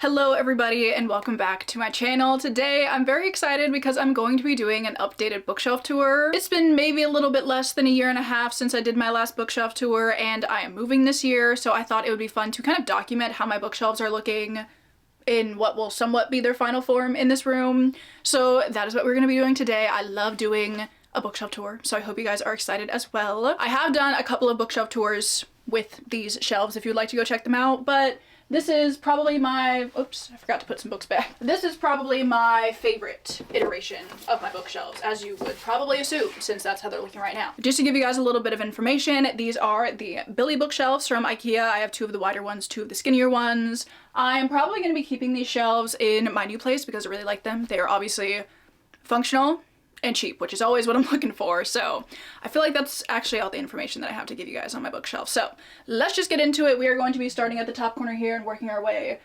Hello everybody and welcome back to my channel. Today I'm very excited because I'm going to be doing an updated bookshelf tour. It's been maybe a little bit less than a year and a half since I did my last bookshelf tour, and I am moving this year, so I thought it would be fun to kind of document how my bookshelves are looking in what will somewhat be their final form in this room. So that is what we're going to be doing today. I love doing a bookshelf tour, so I hope you guys are excited as well. I have done a couple of bookshelf tours with these shelves if you'd like to go check them out, but this is probably my, oops, I forgot to put some books back. This is probably my favorite iteration of my bookshelves, as you would probably assume, since that's how they're looking right now. Just to give you guys a little bit of information, these are the Billy bookshelves from IKEA. I have two of the wider ones, two of the skinnier ones. I'm probably going to be keeping these shelves in my new place because I really like them. They are obviously functional and cheap, which is always what I'm looking for. So I feel like that's actually all the information that I have to give you guys on my bookshelf. So let's just get into it. We are going to be starting at the top corner here and working our way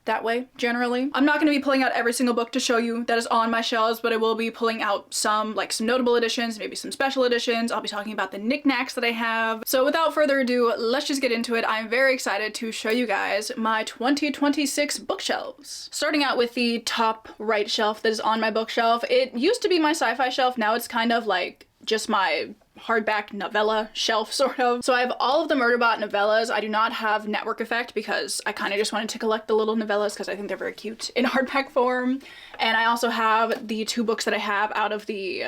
that way, generally. I'm not going to be pulling out every single book to show you that is on my shelves, but I will be pulling out some, like some notable editions, maybe some special editions. I'll be talking about the knickknacks that I have. So without further ado, let's just get into it. I'm very excited to show you guys my 2026 bookshelves. Starting out with the top right shelf that is on my bookshelf. It used to be my sci-fi shelf. Now it's kind of like just my hardback novella shelf, sort of. So I have all of the Murderbot novellas. I do not have Network Effect because I kind of just wanted to collect the little novellas because I think they're very cute in hardback form. And I also have the two books that I have out of the,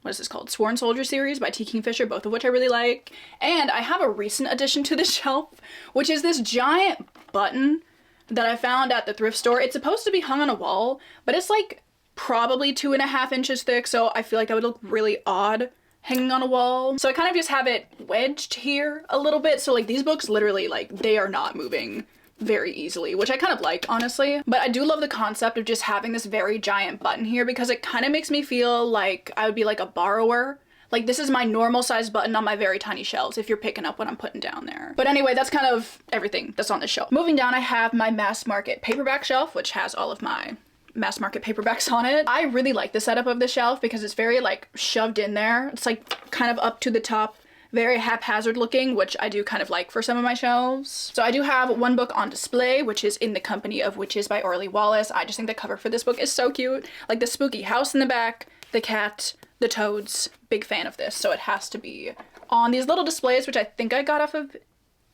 what is this called? Sworn Soldier series by T. Kingfisher, both of which I really like. And I have a recent addition to the shelf, which is this giant button that I found at the thrift store. It's supposed to be hung on a wall, but it's like probably 2.5 inches thick, so I feel like that would look really odd hanging on a wall. So I kind of just have it wedged here a little bit, so like these books literally, like, they are not moving very easily, which I kind of like, honestly. But I do love the concept of just having this very giant button here because it kind of makes me feel like I would be like a borrower. Like, this is my normal size button on my very tiny shelves if you're picking up what I'm putting down there. But anyway, that's kind of everything that's on this shelf. Moving down, I have my mass market paperback shelf, which has all of my mass market paperbacks on it. I really like the setup of the shelf because it's very like shoved in there. It's like kind of up to the top, very haphazard looking, which I do kind of like for some of my shelves. So I do have one book on display, which is In the Company of Witches by Orly Wallace. I just think the cover for this book is so cute. Like the spooky house in the back, the cat, the toads. Big fan of this, so it has to be on these little displays, which I think I got off of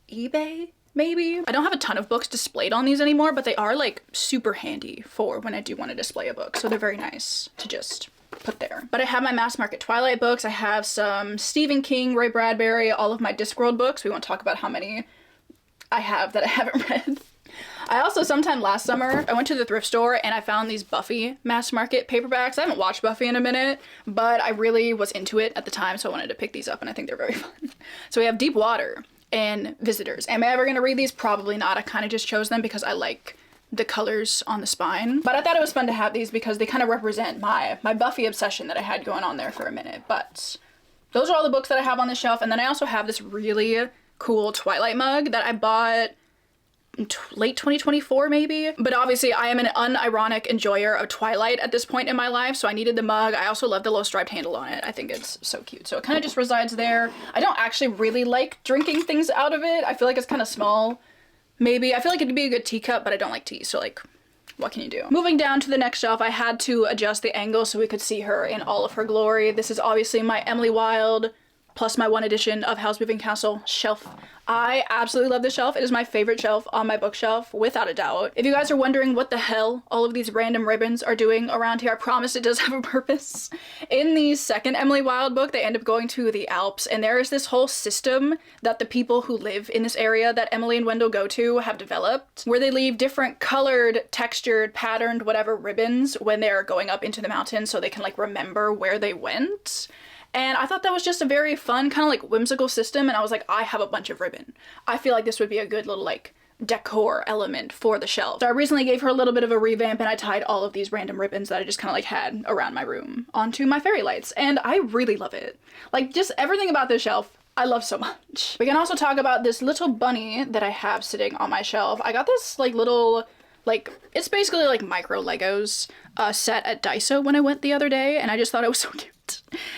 eBay. Maybe. I don't have a ton of books displayed on these anymore, but they are like super handy for when I do want to display a book. So they're very nice to just put there. But I have my mass market Twilight books. I have some Stephen King, Ray Bradbury, all of my Discworld books. We won't talk about how many I have that I haven't read. I also, sometime last summer, I went to the thrift store and I found these Buffy mass market paperbacks. I haven't watched Buffy in a minute, but I really was into it at the time, so I wanted to pick these up and I think they're very fun. So we have Deep Water and Visitors. Am I ever gonna read these? Probably not. I kind of just chose them because I like the colors on the spine. But I thought it was fun to have these because they kind of represent my Buffy obsession that I had going on there for a minute. But those are all the books that I have on the shelf. And then I also have this really cool Twilight mug that I bought in late 2024 maybe. But obviously I am an unironic enjoyer of Twilight at this point in my life, so I needed the mug. I also love the little striped handle on it. I think it's so cute. So it kind of just resides there. I don't actually really like drinking things out of it. I feel like it's kind of small. Maybe. I feel like it'd be a good teacup, but I don't like tea, so like, what can you do? Moving down to the next shelf, I had to adjust the angle so we could see her in all of her glory. This is obviously my Emily Wilde plus my one edition of Howl's Moving Castle shelf. I absolutely love this shelf. It is my favorite shelf on my bookshelf, without a doubt. If you guys are wondering what the hell all of these random ribbons are doing around here, I promise it does have a purpose. In the second Emily Wilde book, they end up going to the Alps, and there is this whole system that the people who live in this area that Emily and Wendell go to have developed, where they leave different colored, textured, patterned, whatever ribbons when they're going up into the mountains so they can like remember where they went. And I thought that was just a very fun, kind of like whimsical system, and I was like, I have a bunch of ribbon. I feel like this would be a good little like decor element for the shelf. So I recently gave her a little bit of a revamp and I tied all of these random ribbons that I just kind of like had around my room onto my fairy lights, and I really love it. Like, just everything about this shelf I love so much. We can also talk about this little bunny that I have sitting on my shelf. I got this like little, like, it's basically like micro Legos set at Daiso when I went the other day, and I just thought it was so cute.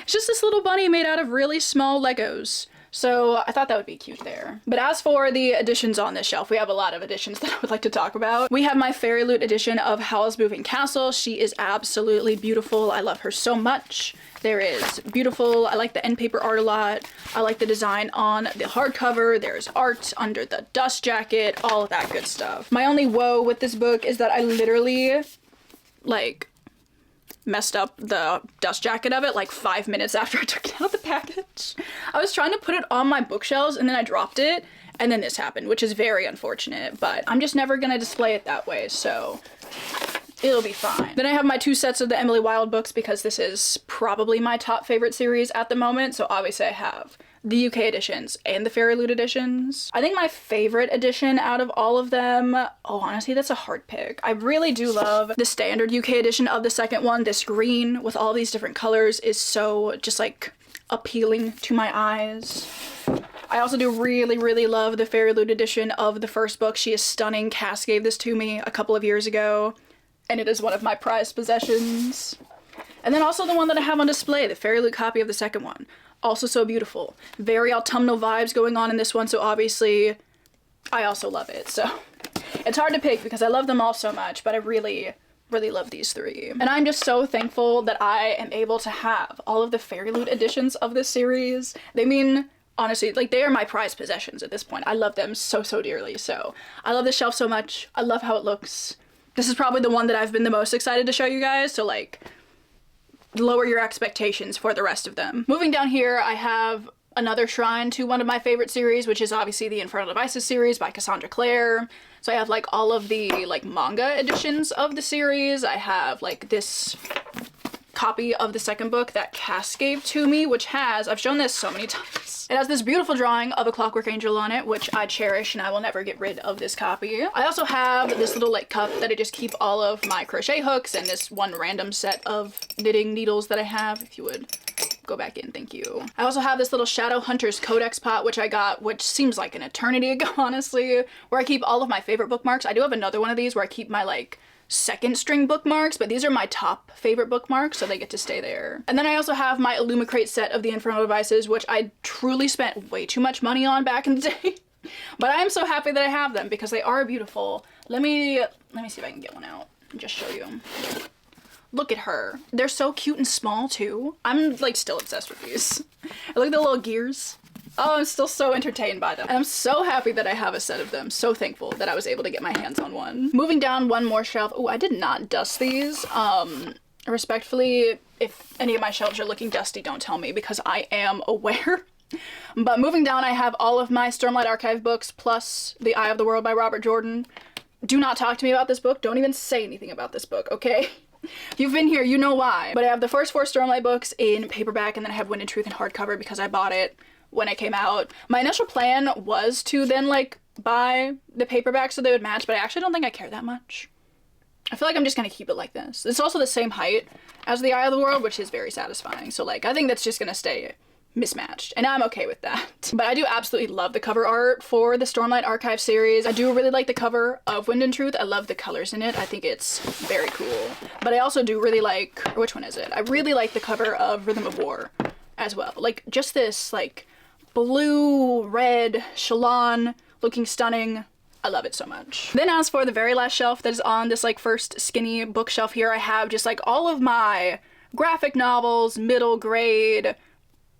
It's just this little bunny made out of really small Legos. So I thought that would be cute there. But as for the editions on this shelf, we have a lot of editions that I would like to talk about. We have my Fairy Loot edition of Howl's Moving Castle. She is absolutely beautiful. I love her so much. There is beautiful, I like the end paper art a lot. I like the design on the hardcover. There's art under the dust jacket, all of that good stuff. My only woe with this book is that I literally, like, messed up the dust jacket of it like 5 minutes after I took it out of the package. I was trying to put it on my bookshelves and then I dropped it, and then this happened, which is very unfortunate, but I'm just never gonna display it that way, so it'll be fine. Then I have my 2 sets of the Emily Wilde books because this is probably my top favorite series at the moment, so obviously I have the UK editions and the Fairy Loot editions. I think my favorite edition out of all of them, oh, honestly, that's a hard pick. I really do love the standard UK edition of the second one. This green with all these different colors is so just like appealing to my eyes. I also do really love the Fairy Loot edition of the first book. She is stunning. Cass gave this to me a couple of years ago, and it is one of my prized possessions. And then also the one that I have on display, the Fairy Loot copy of the second one. Also so beautiful. Very autumnal vibes going on in this one, so obviously I also love it. So it's hard to pick because I love them all so much, but I really love these 3. And I'm just so thankful that I am able to have all of the Fairy Loot editions of this series. They mean, honestly, like, they are my prized possessions at this point. I love them so dearly. So I love this shelf so much. I love how it looks. This is probably the one that I've been the most excited to show you guys, so like, lower your expectations for the rest of them. Moving down here, I have another shrine to one of my favorite series, which is obviously the Infernal Devices series by Cassandra Clare. So I have like all of the like manga editions of the series. I have like this copy of the second book that Cass gave to me, which has, I've shown this so many times, it has this beautiful drawing of a clockwork angel on it, which I cherish and I will never get rid of this copy. I also have this little like cup that I just keep all of my crochet hooks and this one random set of knitting needles that I have, if you would go back in, thank you. I also have this little Shadow Hunters Codex pot, which I got, which seems like an eternity ago, honestly, where I keep all of my favorite bookmarks. I do have another one of these where I keep my like second string bookmarks, but these are my top favorite bookmarks, so they get to stay there. And then I also have my Illumicrate set of the Infernal Devices, which I truly spent way too much money on back in the day. But I am so happy that I have them because they are beautiful. Let me see if I can get one out and just show you. Look at her. They're so cute and small too. I'm like still obsessed with these. Look at the little gears. Oh, I'm still so entertained by them. And I'm so happy that I have a set of them. So thankful that I was able to get my hands on one. Moving down one more shelf. Oh, I did not dust these. Respectfully, if any of my shelves are looking dusty, don't tell me because I am aware. But moving down, I have all of my Stormlight Archive books plus The Eye of the World by Robert Jordan. Do not talk to me about this book. Don't even say anything about this book, okay? If you've been here, you know why. But I have the first 4 Stormlight books in paperback, and then I have Wind and Truth in hardcover because I bought it when it came out. My initial plan was to then like buy the paperback so they would match, but I actually don't think I care that much. I feel like I'm just gonna keep it like this. It's also the same height as The Eye of the World, which is very satisfying. So like, I think that's just gonna stay mismatched, and I'm okay with that. But I do absolutely love the cover art for the Stormlight Archive series. I do really like the cover of Wind and Truth. I love the colors in it. I think it's very cool. But I also do really like, or which one is it? I really like the cover of Rhythm of War as well. Like just this like blue, red, Shalon looking stunning. I love it so much. Then as for the very last shelf that is on this like first skinny bookshelf here, I have just like all of my graphic novels, middle grade,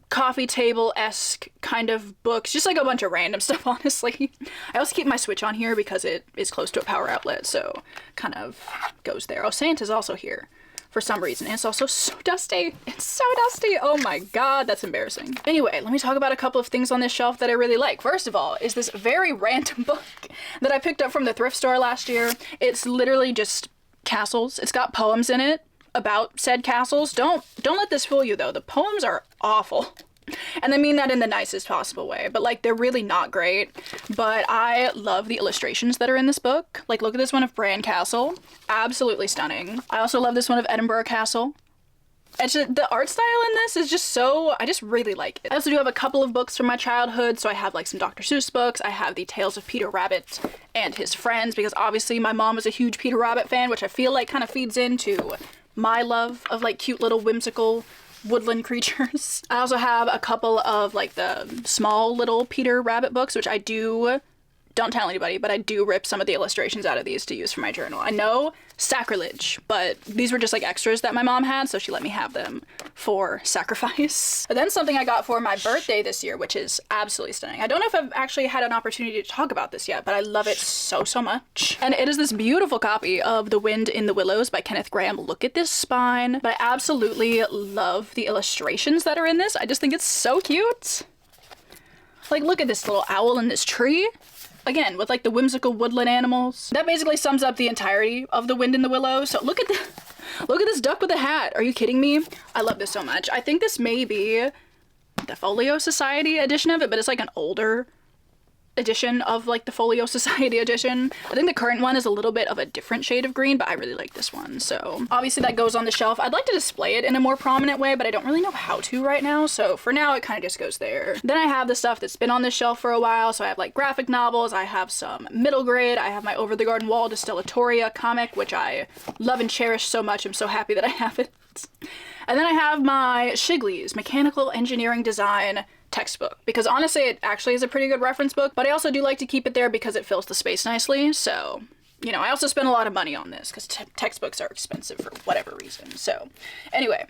coffee table-esque kind of books, just like a bunch of random stuff, honestly. I also keep my Switch on here because it is close to a power outlet, so kind of goes there. Oh, Santa's also here for some reason, and it's also so dusty. It's so dusty. Oh my god, that's embarrassing. Anyway, let me talk about a couple of things on this shelf that I really like. First of all is this very random book that I picked up from the thrift store last year. It's literally just castles. It's got poems in it about said castles. Don't let this fool you though. The poems are awful. And I mean that in the nicest possible way, but like they're really not great. But I love the illustrations that are in this book. Like look at this one of Bran Castle. Absolutely stunning. I also love this one of Edinburgh Castle. It's just, the art style in this is just so, I just really like it. I also do have a couple of books from my childhood. So I have like some Dr. Seuss books. I have the Tales of Peter Rabbit and His Friends, because obviously my mom was a huge Peter Rabbit fan, which I feel like kind of feeds into my love of like cute little whimsical woodland creatures. I also have a couple of like the small little Peter Rabbit books, which I do, don't tell anybody, but I do rip some of the illustrations out of these to use for my journal. I know, sacrilege, but these were just like extras that my mom had, so she let me have them for sacrifice. But then something I got for my birthday this year, which is absolutely stunning. I don't know if I've actually had an opportunity to talk about this yet, but I love it so, so much. And it is this beautiful copy of The Wind in the Willows by Kenneth Grahame. Look at this spine. But I absolutely love the illustrations that are in this. I just think it's so cute. Like, look at this little owl in this tree. Again, with like the whimsical woodland animals. That basically sums up the entirety of The Wind in the Willows. So look at this duck with a hat. Are you kidding me? I love this so much. I think this may be the Folio Society edition of it, but it's like an older edition of like the Folio Society edition. I think the current one is a little bit of a different shade of green, but I really like this one. So obviously that goes on the shelf. I'd like to display it in a more prominent way, but I don't really know how to right now. So for now, it kind of just goes there. Then I have the stuff that's been on this shelf for a while. So I have like graphic novels. I have some middle grade. I have my Over the Garden Wall Distillatoria comic, which I love and cherish so much. I'm so happy that I have it. And then I have my Shigley's Mechanical Engineering Design textbook, because honestly it actually is a pretty good reference book, but I also do like to keep it there because it fills the space nicely. So, you know, I also spend a lot of money on this because textbooks are expensive for whatever reason. So anyway,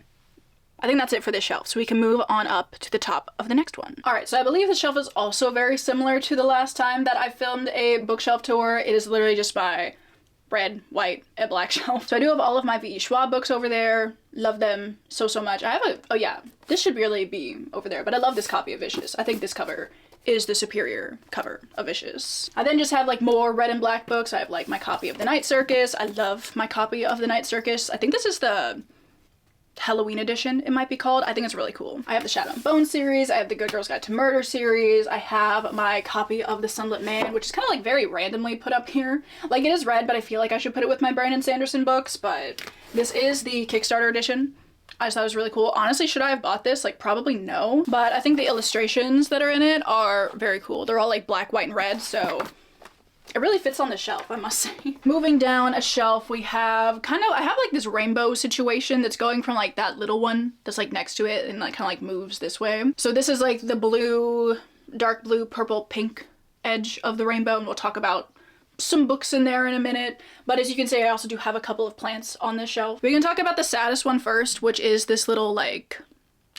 I think that's it for this shelf, so we can move on up to the top of the next one. All right, so I believe the shelf is also very similar to the last time that I filmed a bookshelf tour. It is literally just my red, white, and black shelf. So I do have all of my V.E. Schwab books over there. Love them so, so much. I have a, oh yeah, this should really be over there, but I love this copy of Vicious. I think this cover is the superior cover of Vicious. I then just have like more red and black books. I have like my copy of The Night Circus. I love my copy of The Night Circus. I think this is the Halloween edition, it might be called. I think it's really cool. I have the Shadow and Bone series. I have the Good Girls Guide to Murder series. I have my copy of The Sunlit Man, which is kind of like very randomly put up here. Like, it is red, but I feel like I should put it with my Brandon Sanderson books, but this is the Kickstarter edition. I just thought it was really cool. Honestly, should I have bought this? Like, probably no, but I think the illustrations that are in it are very cool. They're all like black, white, and red, so it really fits on the shelf, I must say. Moving down a shelf, we have I have like this rainbow situation that's going from like that little one that's like next to it and like kind of like moves this way. So this is like the blue, dark blue, purple, pink edge of the rainbow, and we'll talk about some books in there in a minute. But as you can see, I also do have a couple of plants on this shelf. We can talk about the saddest one first, which is this little like,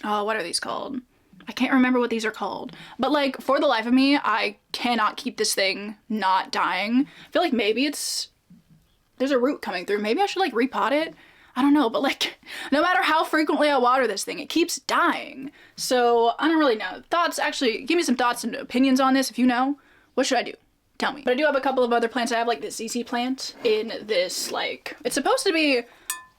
oh, what are these called? I can't remember what these are called, but like for the life of me, I cannot keep this thing not dying. I feel like maybe there's a root coming through. Maybe I should like repot it. I don't know, but like no matter how frequently I water this thing, it keeps dying. So I don't really know. Thoughts, actually, give me some thoughts and opinions on this if you know. What should I do? Tell me. But I do have a couple of other plants. I have like this ZZ plant in this like, it's supposed to be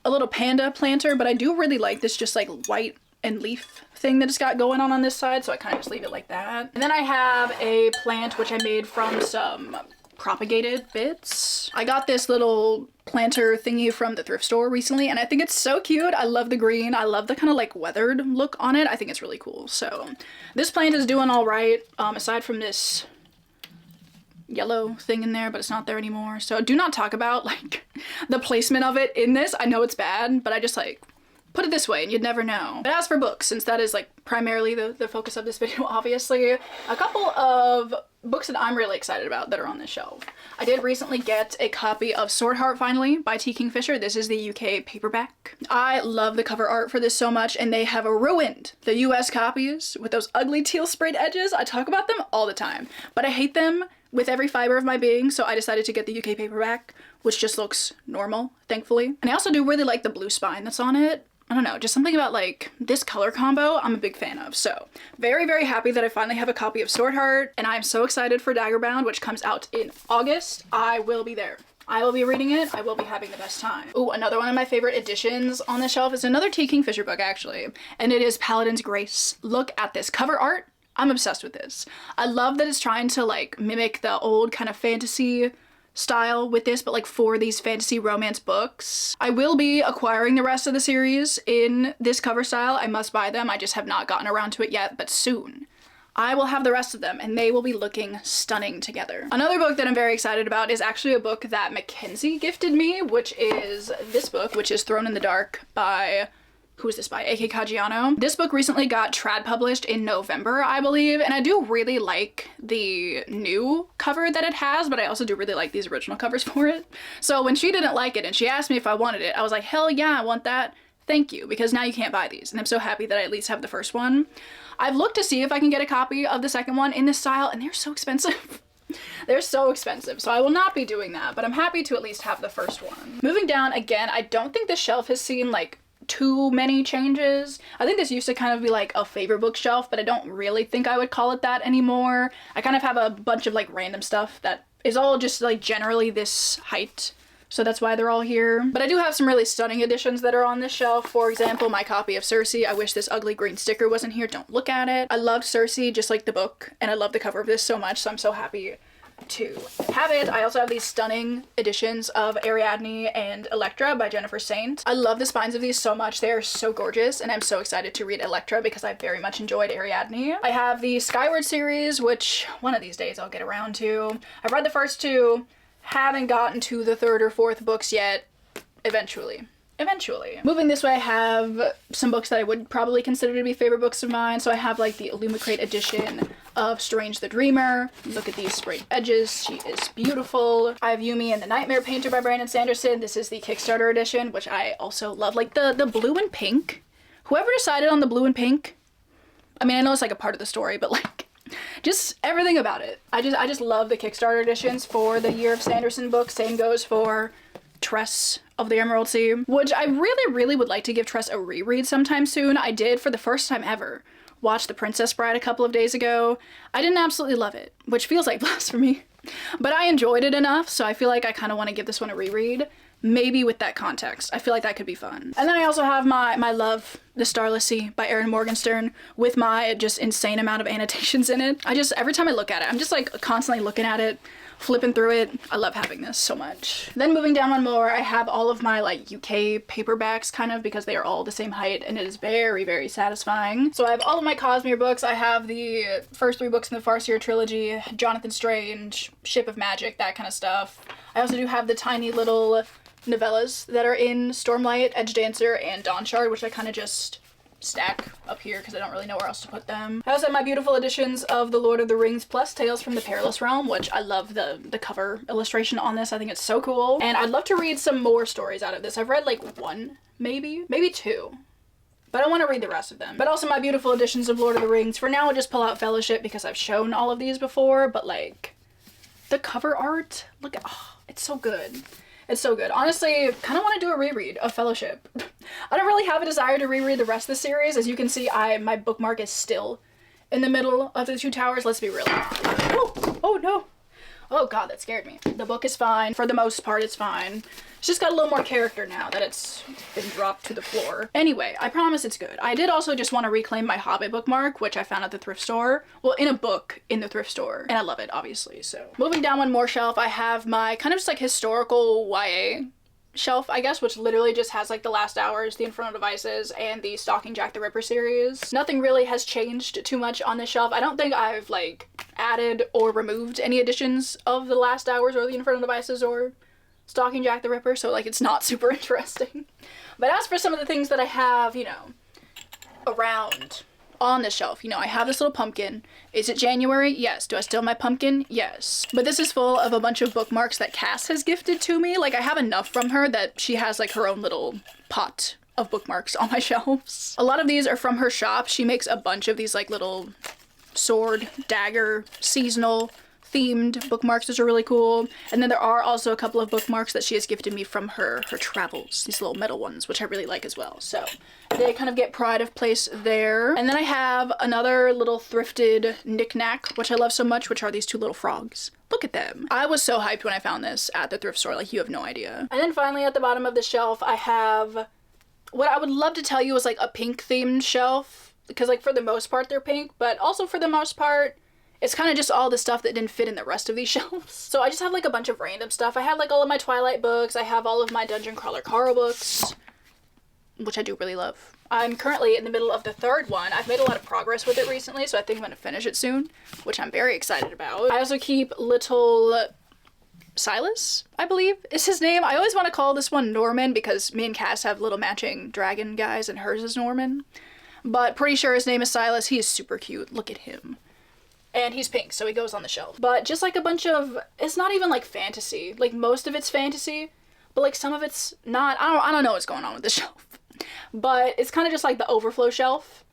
a little panda planter, but I do really like this just like white and leaf thing that it's got going on this side, so I kind of just leave it like that. And then I have a plant which I made from some propagated bits. I got this little planter thingy from the thrift store recently, and I think it's so cute. I love the green. I love the kind of like weathered look on it. I think it's really cool. So this plant is doing all right, aside from this yellow thing in there, but it's not there anymore. So do not talk about like the placement of it in this. I know it's bad, but I just like put it this way and you'd never know. But as for books, since that is like primarily the focus of this video, obviously, a couple of books that I'm really excited about that are on this shelf. I did recently get a copy of Sword Heart finally by T. Kingfisher. This is the UK paperback. I love the cover art for this so much, and they have ruined the US copies with those ugly teal sprayed edges. I talk about them all the time, but I hate them with every fiber of my being, so I decided to get the UK paperback, which just looks normal, thankfully. And I also do really like the blue spine that's on it. I don't know, just something about like this color combo I'm a big fan of. So very, very happy that I finally have a copy of Sword Heart, and I'm so excited for Daggerbound, which comes out in August. I will be there. I will be reading it. I will be having the best time. Ooh, another one of my favorite editions on the shelf is another T. Kingfisher book, actually, and it is Paladin's Grace. Look at this cover art. I'm obsessed with this. I love that it's trying to like mimic the old kind of fantasy style with this, but like for these fantasy romance books. I will be acquiring the rest of the series in this cover style. I must buy them. I just have not gotten around to it yet, but soon I will have the rest of them and they will be looking stunning together. Another book that I'm very excited about is actually a book that Mackenzie gifted me, which is this book, which is Thrown in the Dark by who is this by? A.K. Caggiano. This book recently got trad published in November, I believe, and I do really like the new cover that it has, but I also do really like these original covers for it. So when she didn't like it and she asked me if I wanted it, I was like, hell yeah, I want that. Thank you, because now you can't buy these, and I'm so happy that I at least have the first one. I've looked to see if I can get a copy of the second one in this style, and they're so expensive. They're so expensive, so I will not be doing that, but I'm happy to at least have the first one. Moving down, again, I don't think this shelf has seen like too many changes. I think this used to kind of be like a favorite bookshelf, but I don't really think I would call it that anymore. I kind of have a bunch of like random stuff that is all just like generally this height, so that's why they're all here. But I do have some really stunning editions that are on this shelf. For example, my copy of Circe. I wish this ugly green sticker wasn't here. Don't look at it. I loved Circe just like the book, and I love the cover of this so much, so I'm so happy to have it. I also have these stunning editions of Ariadne and Electra by Jennifer Saint. I love the spines of these so much. They are so gorgeous, and I'm so excited to read Electra because I very much enjoyed Ariadne. I have the Skyward series, which one of these days I'll get around to. I've read the first two, haven't gotten to the third or fourth books yet. Eventually. Moving this way, I have some books that I would probably consider to be favorite books of mine. So I have like the Illumicrate edition of Strange the Dreamer. Look at these sprayed edges. She is beautiful. I have Yumi and the Nightmare Painter by Brandon Sanderson. This is the Kickstarter edition, which I also love. Like the blue and pink. Whoever decided on the blue and pink, I mean, I know it's like a part of the story, but like just everything about it. I just love the Kickstarter editions for the Year of Sanderson books. Same goes for Tress of the Emerald Sea, which I really would like to give Tress a reread sometime soon. I did, for the first time ever, watch The Princess Bride a couple of days ago. I didn't absolutely love it, which feels like blasphemy, but I enjoyed it enough, so I feel like I kind of want to give this one a reread, maybe with that context. I feel like that could be fun. And then I also have my love, The Starless Sea by Erin Morgenstern, with my just insane amount of annotations in it. Every time I look at it, I'm just like constantly looking at it, flipping through it. I love having this so much. Then moving down one more, I have all of my like UK paperbacks kind of, because they are all the same height, and it is very satisfying. So I have all of my Cosmere books. I have the first 3 books in the Farseer trilogy, Jonathan Strange, Ship of Magic, that kind of stuff. I also do have the tiny little novellas that are in Stormlight, Edge Dancer, and Dawnshard, which I kind of just stack up here because I don't really know where else to put them. I also have my beautiful editions of The Lord of the Rings plus Tales from the Perilous Realm, which I love the cover illustration on this. I think it's so cool. And I'd love to read some more stories out of this. I've read like 1, maybe 2. But I want to read the rest of them. But also my beautiful editions of Lord of the Rings. For now, I'll just pull out Fellowship because I've shown all of these before, but like the cover art, look at, oh, it's so good. It's so good. Honestly, kind of want to do a reread of Fellowship. I don't really have a desire to reread the rest of the series. As you can see, my bookmark is still in the middle of the 2 towers. Let's be real. Oh no. Oh god, that scared me. The book is fine. For the most part, it's fine. It's just got a little more character now that it's been dropped to the floor. Anyway, I promise it's good. I did also just want to reclaim my Hobbit bookmark, which I found at the thrift store. Well, in a book in the thrift store. And I love it, obviously, so. Moving down one more shelf, I have my kind of just like historical YA shelf, I guess, which literally just has like The Last Hours, The Infernal Devices, and the Stalking Jack the Ripper series. Nothing really has changed too much on this shelf. I don't think I've like added or removed any editions of The Last Hours or The Infernal Devices or Stalking Jack the Ripper, so like it's not super interesting. But as for some of the things that I have, you know, around on the shelf, you know, I have this little pumpkin. Is it January? Yes. Do I still have my pumpkin? Yes. But this is full of a bunch of bookmarks that Cass has gifted to me. Like, I have enough from her that she has like her own little pot of bookmarks on my shelves. A lot of these are from her shop. She makes a bunch of these like little sword, dagger, seasonal themed bookmarks, which are really cool. And then there are also a couple of bookmarks that she has gifted me from her travels, these little metal ones, which I really like as well. So they kind of get pride of place there. And then I have another little thrifted knick-knack, which I love so much, which are these 2 little frogs. Look at them. I was so hyped when I found this at the thrift store, like you have no idea. And then finally at the bottom of the shelf, I have what I would love to tell you is like a pink themed shelf, because like for the most part they're pink, but also for the most part it's kind of just all the stuff that didn't fit in the rest of these shelves. So I just have like a bunch of random stuff. I have like all of my Twilight books. I have all of my Dungeon Crawler Carl books, which I do really love. I'm currently in the middle of the 3rd one. I've made a lot of progress with it recently, so I think I'm going to finish it soon, which I'm very excited about. I also keep little Silas, I believe, is his name. I always want to call this one Norman because me and Cass have little matching dragon guys and hers is Norman. But pretty sure his name is Silas. He is super cute. Look at him. And he's pink, so he goes on the shelf. But just like a bunch of, it's not even like fantasy. Like most of it's fantasy, but like some of it's not. I don't know what's going on with this shelf. But it's kind of just like the overflow shelf.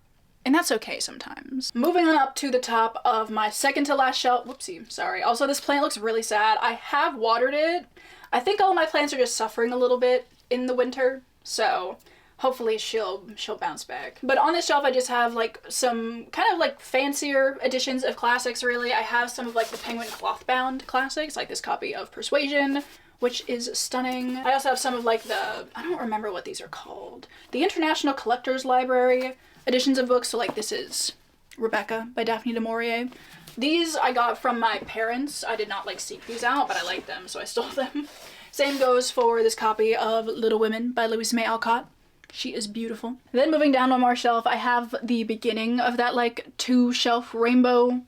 And that's okay sometimes. Moving on up to the top of my second to last shelf. Whoopsie, sorry. Also, this plant looks really sad. I have watered it. I think all of my plants are just suffering a little bit in the winter. So hopefully she'll bounce back. But on this shelf, I just have like some kind of like fancier editions of classics, really. I have some of like the Penguin cloth bound classics, like this copy of Persuasion, which is stunning. I also have some of like the, I don't remember what these are called, the International Collectors Library editions of books. So like this is Rebecca by Daphne du Maurier. These I got from my parents. I did not like seek these out, but I liked them, so I stole them. Same goes for this copy of Little Women by Louisa May Alcott. She is beautiful. Then moving down one more shelf, I have the beginning of that like 2-shelf rainbow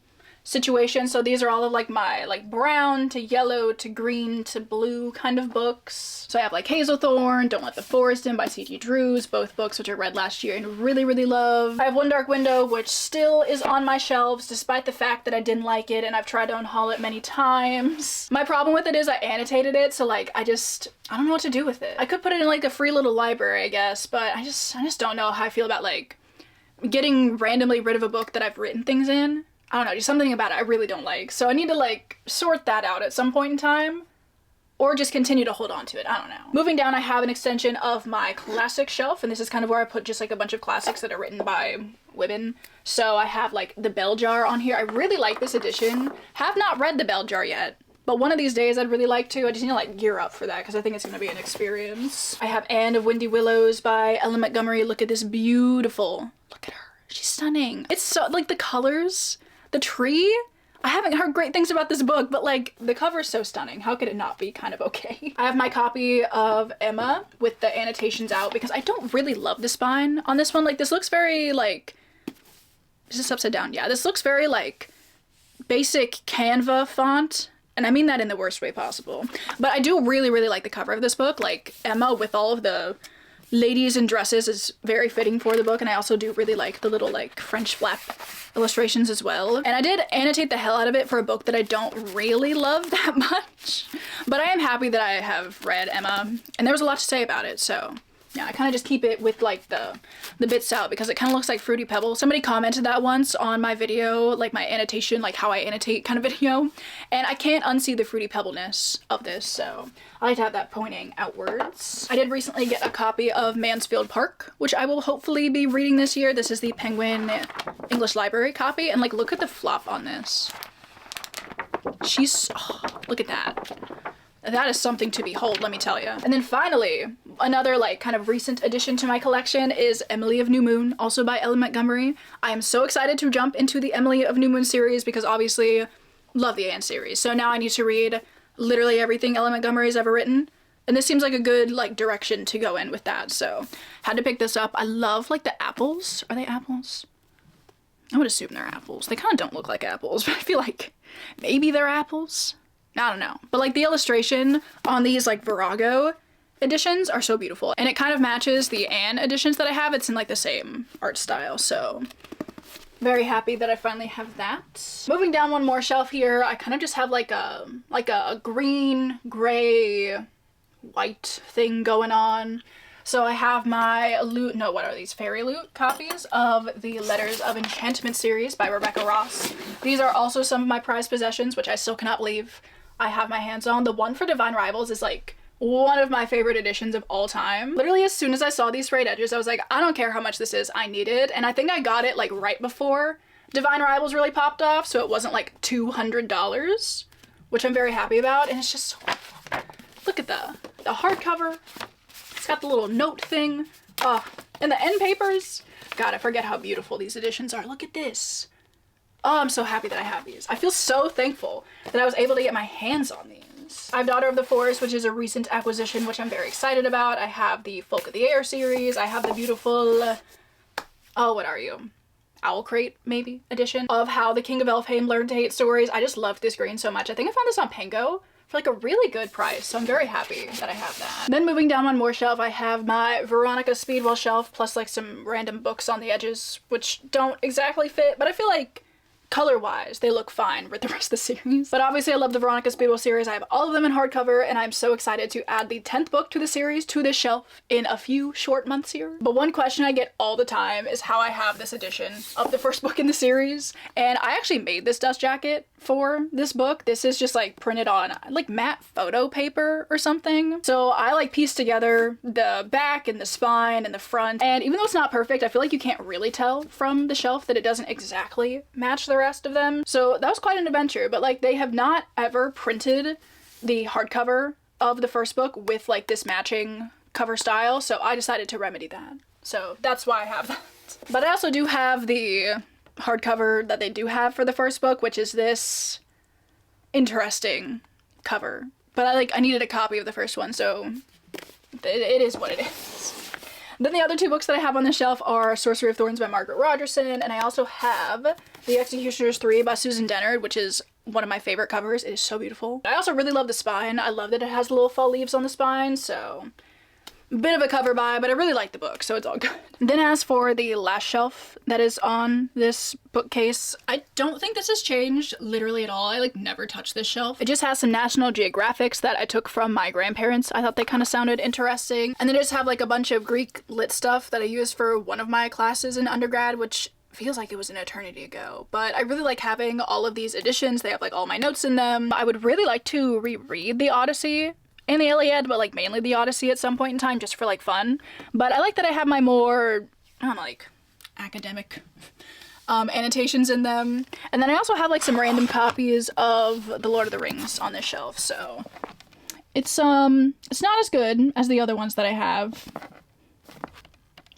situation. So these are all of like my like brown to yellow to green to blue kind of books. So I have like Hazelthorn, Don't Let the Forest In by C.G. Drews, both books which I read last year and really, really love. I have One Dark Window, which still is on my shelves despite the fact that I didn't like it and I've tried to unhaul it many times. My problem with it is I annotated it, so like I don't know what to do with it. I could put it in like a free little library, I guess, but I just don't know how I feel about like getting randomly rid of a book that I've written things in. I don't know, just something about it I really don't like. So I need to like sort that out at some point in time or just continue to hold on to it. I don't know. Moving down, I have an extension of my classic shelf, and this is kind of where I put just like a bunch of classics that are written by women. So I have like the Bell Jar on here. I really like this edition. Have not read the Bell Jar yet, but one of these days I'd really like to. I just need to like gear up for that because I think it's going to be an experience. I have Anne of Windy Willows by Ellen Montgomery. Look at this beautiful. Look at her. She's stunning. It's so like the colors. The tree? I haven't heard great things about this book, but like the cover is so stunning. How could it not be kind of okay? I have my copy of Emma with the annotations out because I don't really love the spine on this one. Like this looks very like, is this upside down? Yeah, this looks very like basic Canva font. And I mean that in the worst way possible. But I do really, really like the cover of this book. Like Emma with all of the ladies in dresses is very fitting for the book, and I also do really like the little like French flap illustrations as well. And I did annotate the hell out of it for a book that I don't really love that much, but I am happy that I have read Emma, and there was a lot to say about it, so yeah, I kind of just keep it with like the bits out because it kind of looks like Fruity Pebbles. Somebody commented that once on my video, like my annotation, like how I annotate kind of video, and I can't unsee the Fruity Pebble-ness of this, so I like to have that pointing outwards. I did recently get a copy of Mansfield Park, which I will hopefully be reading this year. This is the Penguin English Library copy, and like look at the flop on this. She's, oh, look at that. That is something to behold, let me tell you. And then finally, another like kind of recent addition to my collection is Emily of New Moon, also by Ellen Montgomery. I am so excited to jump into the Emily of New Moon series because obviously love the Anne series. So now I need to read literally everything Ellen Montgomery's ever written. And this seems like a good like direction to go in with that. So had to pick this up. I love like the apples. Are they apples? I would assume they're apples. They kind of don't look like apples, but I feel like maybe they're apples. I don't know. But like the illustration on these like Virago editions are so beautiful. And it kind of matches the Anne editions that I have. It's in like the same art style. So very happy that I finally have that. Moving down one more shelf here, I kind of just have like a green, gray, white thing going on. So I have my what are these? Fairy Loot copies of the Letters of Enchantment series by Rebecca Ross. These are also some of my prized possessions, which I still cannot believe I have my hands on. The one for Divine Rivals is like one of my favorite editions of all time. Literally as soon as I saw these frayed edges, I was like, I don't care how much this is, I need it. And I think I got it like right before Divine Rivals really popped off, so it wasn't like $200, which I'm very happy about. And it's just so beautiful. Look at the hardcover. It's got the little note thing. And the end papers. God, I forget how beautiful these editions are. Look at this. Oh, I'm so happy that I have these. I feel so thankful that I was able to get my hands on these. I have Daughter of the Forest, which is a recent acquisition, which I'm very excited about. I have the Folk of the Air series. I have the beautiful, oh, what are you? Owl Crate, maybe, edition of How the King of Elfhame Learned to Hate Stories. I just loved this green so much. I think I found this on Pango for like a really good price, so I'm very happy that I have that. Then moving down one more shelf, I have my Veronica Speedwell shelf, plus like some random books on the edges, which don't exactly fit, but I feel like color-wise, they look fine with the rest of the series. But obviously I love the Veronica Speedwell series. I have all of them in hardcover, and I'm so excited to add the 10th book to the series to this shelf in a few short months here. But one question I get all the time is how I have this edition of the first book in the series, and I actually made this dust jacket for this book. This is just like printed on like matte photo paper or something. So I like pieced together the back and the spine and the front, and even though it's not perfect, I feel like you can't really tell from the shelf that it doesn't exactly match the rest of them. So that was quite an adventure, but like they have not ever printed the hardcover of the first book with like this matching cover style, so I decided to remedy that. So that's why I have that. But I also do have the hardcover that they do have for the first book, which is this interesting cover. But I needed a copy of the first one, so it is what it is. Then the other two books that I have on the shelf are Sorcery of Thorns by Margaret Rogerson, and I also have The Executioners 3 by Susan Dennard, which is one of my favorite covers. It is so beautiful. I also really love the spine. I love that it has the little fall leaves on the spine, so bit of a cover buy, but I really like the book, so it's all good. Then as for the last shelf that is on this bookcase, I don't think this has changed literally at all. I like never touch this shelf. It just has some National Geographics that I took from my grandparents. I thought they kind of sounded interesting. And then I just have like a bunch of Greek lit stuff that I used for one of my classes in undergrad, which feels like it was an eternity ago. But I really like having all of these editions. They have like all my notes in them. I would really like to reread the Odyssey and the Iliad, but like mainly the Odyssey at some point in time, just for like fun. But I like that I have my more, I don't know, like academic annotations in them. And then I also have like some random copies of The Lord of the Rings on this shelf, so it's not as good as the other ones that I have.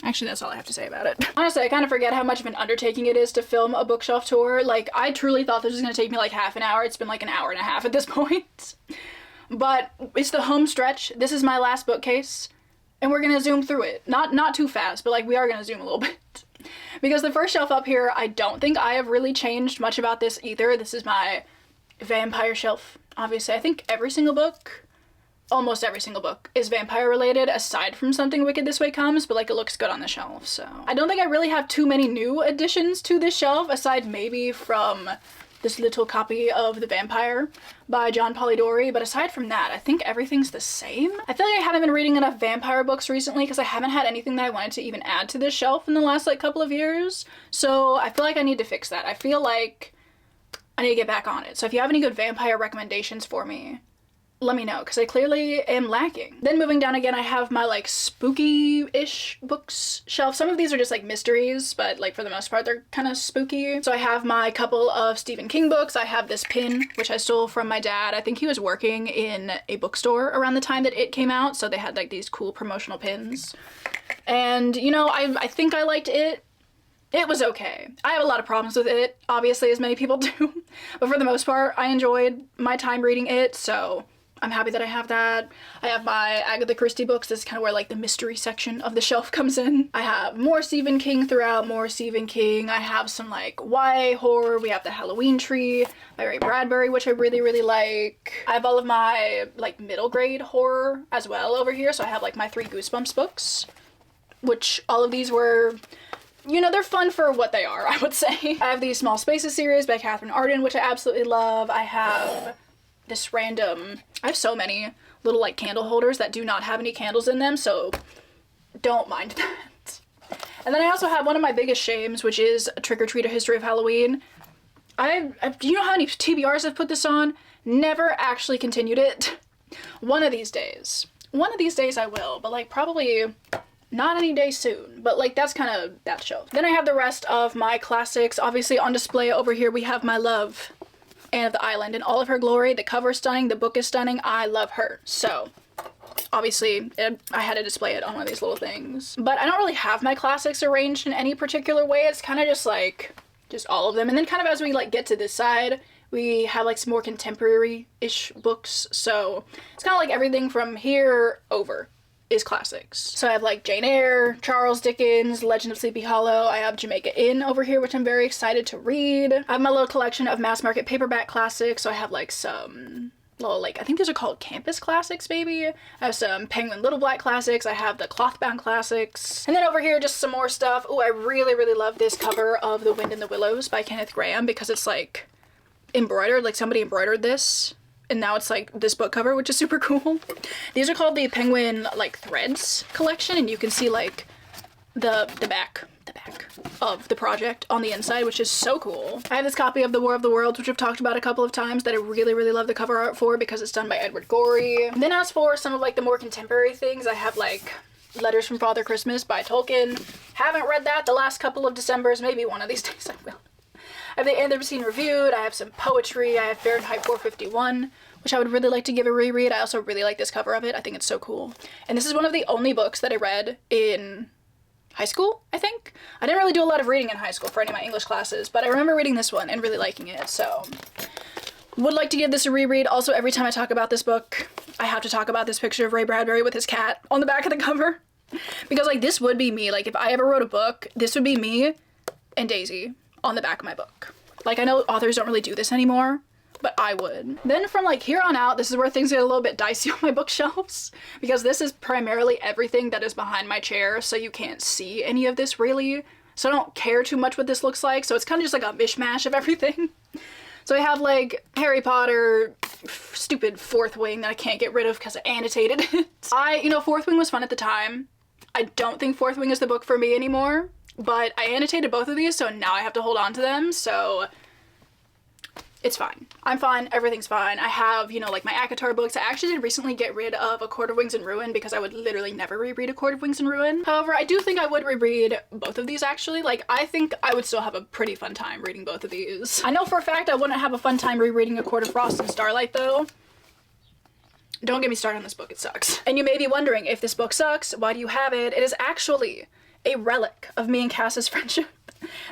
Actually, that's all I have to say about it. Honestly, I kind of forget how much of an undertaking it is to film a bookshelf tour. Like, I truly thought this was gonna take me like half an hour. It's been like an hour and a half at this point. But it's the home stretch. This is my last bookcase, and we're gonna zoom through it. Not too fast, but like we are gonna zoom a little bit. Because the first shelf up here, I don't think I have really changed much about this either. This is my vampire shelf. Obviously, I think every single book, almost every single book, is vampire related, aside from Something Wicked This Way Comes, but like it looks good on the shelf, so. I don't think I really have too many new additions to this shelf, aside maybe from this little copy of The Vampire by John Polidori, but aside from that, I think everything's the same. I feel like I haven't been reading enough vampire books recently because I haven't had anything that I wanted to even add to this shelf in the last like couple of years, so I feel like I need to fix that. I feel like I need to get back on it. So if you have any good vampire recommendations for me, let me know, because I clearly am lacking. Then moving down again, I have my like spooky-ish books shelf. Some of these are just like mysteries, but like for the most part they're kind of spooky. So I have my couple of Stephen King books. I have this pin, which I stole from my dad. I think he was working in a bookstore around the time that it came out, so they had like these cool promotional pins. And you know, I think I liked it. It was okay. I have a lot of problems with it, obviously, as many people do. But for the most part, I enjoyed my time reading it, so I'm happy that I have that. I have my Agatha Christie books. This is kind of where like the mystery section of the shelf comes in. I have more Stephen King throughout, more Stephen King. I have some like YA horror. We have The Halloween Tree by Ray Bradbury, which I really, really like. I have all of my like middle grade horror as well over here. So I have like my 3 Goosebumps books, which all of these were, you know, they're fun for what they are, I would say. I have the Small Spaces series by Catherine Arden, which I absolutely love. I have this random, I have so many little like candle holders that do not have any candles in them, so don't mind that. And then I also have one of my biggest shames, which is Trick or Treat: A History of Halloween. Do you know how many TBRs I've put this on? Never actually continued it. One of these days I will, but like probably not any day soon, but like that's kind of that shelf. Then I have the rest of my classics. Obviously on display over here we have my love, Anne of the Island in all of her glory. The cover is stunning, the book is stunning, I love her. So obviously I had to display it on one of these little things. But I don't really have my classics arranged in any particular way. It's kind of just like, just all of them. And then kind of as we like get to this side, we have like some more contemporary-ish books. So it's kind of like everything from here over is classics. So I have like Jane Eyre, Charles Dickens, Legend of Sleepy Hollow. I have Jamaica Inn over here, which I'm very excited to read. I have my little collection of mass market paperback classics. So I have like some little, like, I think these are called campus classics, maybe. I have some Penguin Little Black classics. I have the cloth-bound classics. And then over here, just some more stuff. Oh, I really, really love this cover of The Wind in the Willows by Kenneth Grahame because it's, like, embroidered. Like, somebody embroidered this. And now it's, like, this book cover, which is super cool. These are called the Penguin, like, Threads collection. And you can see, like, the back of the project on the inside, which is so cool. I have this copy of The War of the Worlds, which I've talked about a couple of times, that I really, really love the cover art for because it's done by Edward Gorey. And then as for some of like the more contemporary things, I have like Letters from Father Christmas by Tolkien. Haven't read that the last couple of Decembers. Maybe one of these days I will. I have the Anthropocene Reviewed. I have some poetry. I have Fahrenheit 451, which I would really like to give a reread. I also really like this cover of it. I think it's so cool. And this is one of the only books that I read in high school, I think. I didn't really do a lot of reading in high school for any of my English classes, but I remember reading this one and really liking it, so would like to give this a reread. Also, every time I talk about this book, I have to talk about this picture of Ray Bradbury with his cat on the back of the cover. Because, like, this would be me. Like, if I ever wrote a book, this would be me and Daisy on the back of my book. Like, I know authors don't really do this anymore, but I would. Then from like here on out, this is where things get a little bit dicey on my bookshelves because this is primarily everything that is behind my chair, so you can't see any of this really. So I don't care too much what this looks like, so it's kind of just like a mishmash of everything. So I have like Harry Potter, stupid Fourth Wing that I can't get rid of because I annotated it. You know, Fourth Wing was fun at the time. I don't think Fourth Wing is the book for me anymore, but I annotated both of these, so now I have to hold on to them, so it's fine. I'm fine. Everything's fine. I have, you know, like my ACOTAR books. I actually did recently get rid of A Court of Wings and Ruin because I would literally never reread A Court of Wings and Ruin. However, I do think I would reread both of these actually. Like, I think I would still have a pretty fun time reading both of these. I know for a fact I wouldn't have a fun time rereading A Court of Frost and Starlight though. Don't get me started on this book. It sucks. And you may be wondering, if this book sucks, why do you have it? It is actually a relic of me and Cass's friendship.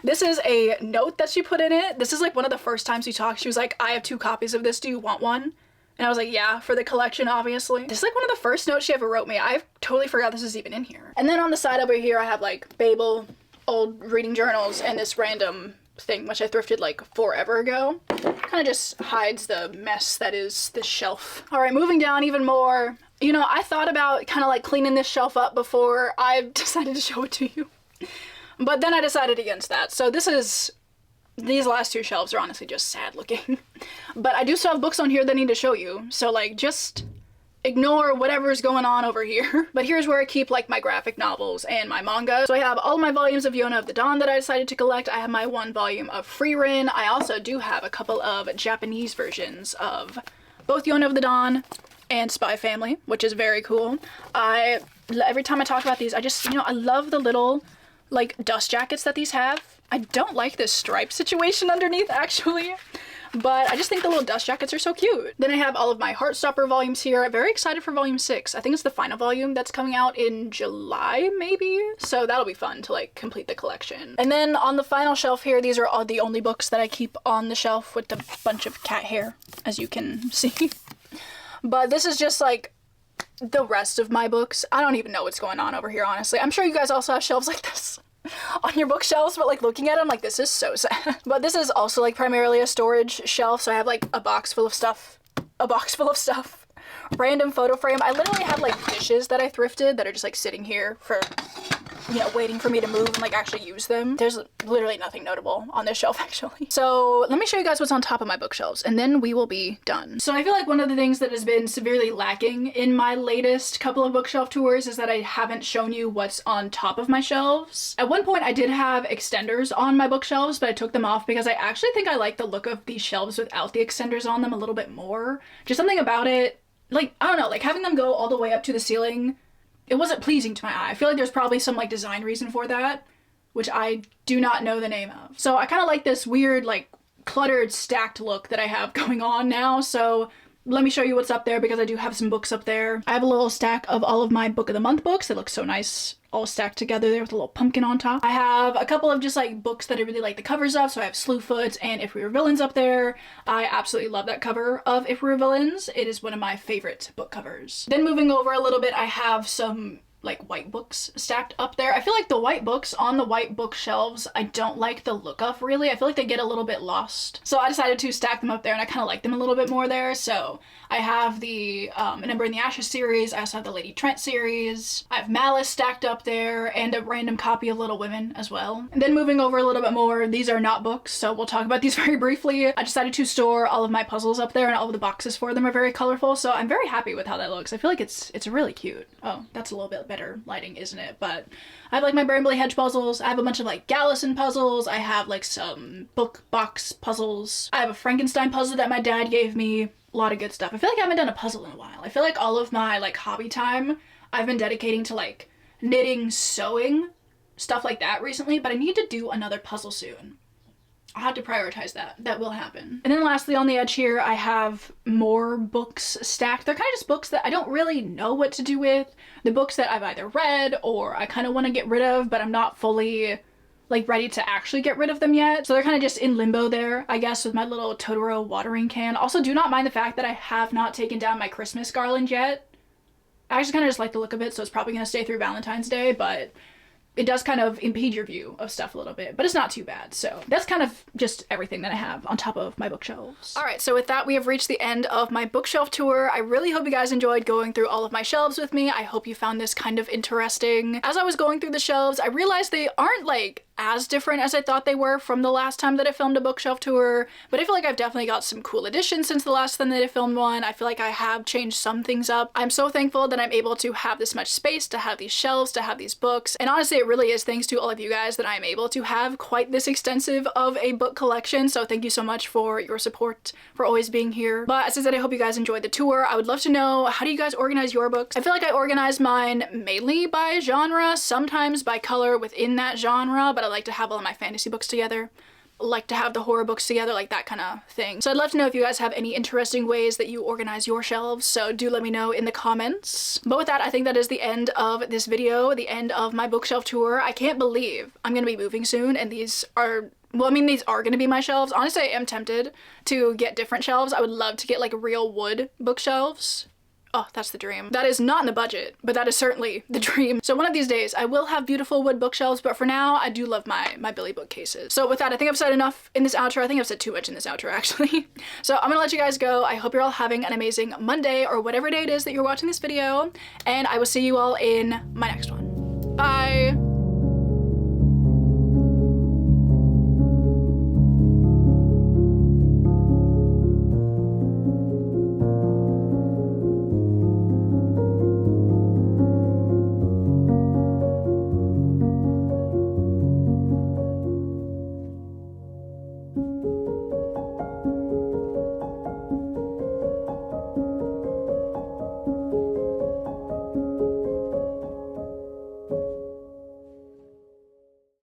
This is a note that she put in it. This is like one of the first times we talked. She was like, I have 2 copies of this. Do you want one? And I was like, yeah, for the collection, obviously. This is like one of the first notes she ever wrote me. I totally forgot this was even in here. And then on the side over here, I have like Babel, old reading journals, and this random thing, which I thrifted like forever ago. Kind of just hides the mess that is this shelf. All right, moving down even more. You know, I thought about kind of like cleaning this shelf up before I decided to show it to you. But then I decided against that. So these last 2 shelves are honestly just sad looking. But I do still have books on here that I need to show you. So like, just ignore whatever's going on over here. But here's where I keep like my graphic novels and my manga. So I have all my volumes of Yona of the Dawn that I decided to collect. I have my 1 volume of Frieren. I also do have a couple of Japanese versions of both Yona of the Dawn and Spy Family, which is very cool. Every time I talk about these, I just, you know, I love the little like dust jackets that these have. I don't like this stripe situation underneath actually, but I just think the little dust jackets are so cute. Then I have all of my Heartstopper volumes here. I'm very excited for volume 6. I think it's the final volume that's coming out in July maybe, so that'll be fun to like complete the collection. And then on the final shelf here, these are all the only books that I keep on the shelf with a bunch of cat hair, as you can see. But this is just like the rest of my books. I don't even know what's going on over here, honestly. I'm sure you guys also have shelves like this on your bookshelves, but like looking at them, like this is so sad. But this is also like primarily a storage shelf, so I have like a box full of stuff, random photo frame. I literally have like dishes that I thrifted that are just like sitting here for, you know, waiting for me to move and like actually use them. There's literally nothing notable on this shelf actually. So let me show you guys what's on top of my bookshelves and then we will be done. So I feel like one of the things that has been severely lacking in my latest couple of bookshelf tours is that I haven't shown you what's on top of my shelves. At one point I did have extenders on my bookshelves, but I took them off because I actually think I like the look of these shelves without the extenders on them a little bit more. Just something about it, like, I don't know, like having them go all the way up to the ceiling, it wasn't pleasing to my eye. I feel like there's probably some like design reason for that, which I do not know the name of. So I kind of like this weird like cluttered stacked look that I have going on now. So let me show you what's up there because I do have some books up there. I have a little stack of all of my book of the month books. They look so nice all stacked together there with a little pumpkin on top. I have a couple of just like books that I really like the covers of. So I have Slewfoot and If We Were Villains up there. I absolutely love that cover of If We Were Villains. It is one of my favorite book covers. Then moving over a little bit, I have some like white books stacked up there. I feel like the white books on the white bookshelves, I don't like the look of really. I feel like they get a little bit lost. So I decided to stack them up there, and I kind of like them a little bit more there. So I have the An Ember in the Ashes series. I also have the Lady Trent series. I have Malice stacked up there and a random copy of Little Women as well. And then moving over a little bit more, these are not books, so we'll talk about these very briefly. I decided to store all of my puzzles up there, and all of the boxes for them are very colorful, so I'm very happy with how that looks. I feel like it's really cute. Oh, that's a little bit better lighting, isn't it? But I have like my Brambley Hedge puzzles. I have a bunch of like Gallison puzzles. I have like some book box puzzles. I have a Frankenstein puzzle that my dad gave me. A lot of good stuff. I feel like I haven't done a puzzle in a while. I feel like all of my like hobby time I've been dedicating to like knitting, sewing, stuff like that recently, but I need to do another puzzle soon. I'll have to prioritize that. That will happen. And then lastly, on the edge here, I have more books stacked. They're kind of just books that I don't really know what to do with. The books that I've either read or I kind of want to get rid of, but I'm not fully like ready to actually get rid of them yet. So they're kind of just in limbo there, I guess, with my little Totoro watering can. Also, do not mind the fact that I have not taken down my Christmas garland yet. I actually kind of just like the look of it, so it's probably going to stay through Valentine's Day, but it does kind of impede your view of stuff a little bit, but it's not too bad. So that's kind of just everything that I have on top of my bookshelves. All right, so with that, we have reached the end of my bookshelf tour. I really hope you guys enjoyed going through all of my shelves with me. I hope you found this kind of interesting. As I was going through the shelves, I realized they aren't like as different as I thought they were from the last time that I filmed a bookshelf tour, but I feel like I've definitely got some cool additions since the last time that I filmed one. I feel like I have changed some things up. I'm so thankful that I'm able to have this much space, to have these shelves, to have these books, and honestly, it really is thanks to all of you guys that I'm able to have quite this extensive of a book collection, so thank you so much for your support, for always being here. But as I said, I hope you guys enjoyed the tour. I would love to know, how do you guys organize your books? I feel like I organize mine mainly by genre, sometimes by color within that genre, but I like to have all of my fantasy books together, like to have the horror books together, like that kind of thing. So I'd love to know if you guys have any interesting ways that you organize your shelves, so do let me know in the comments. But with that, I think that is the end of this video, the end of my bookshelf tour. I can't believe I'm gonna be moving soon, and these are, well, I mean, these are gonna be my shelves. Honestly, I am tempted to get different shelves. I would love to get like real wood bookshelves. Oh, that's the dream. That is not in the budget, but that is certainly the dream. So one of these days I will have beautiful wood bookshelves, but for now I do love my Billy bookcases. So with that, I think I've said enough in this outro. I think I've said too much in this outro actually. So I'm gonna let you guys go. I hope you're all having an amazing Monday or whatever day it is that you're watching this video, and I will see you all in my next one. Bye!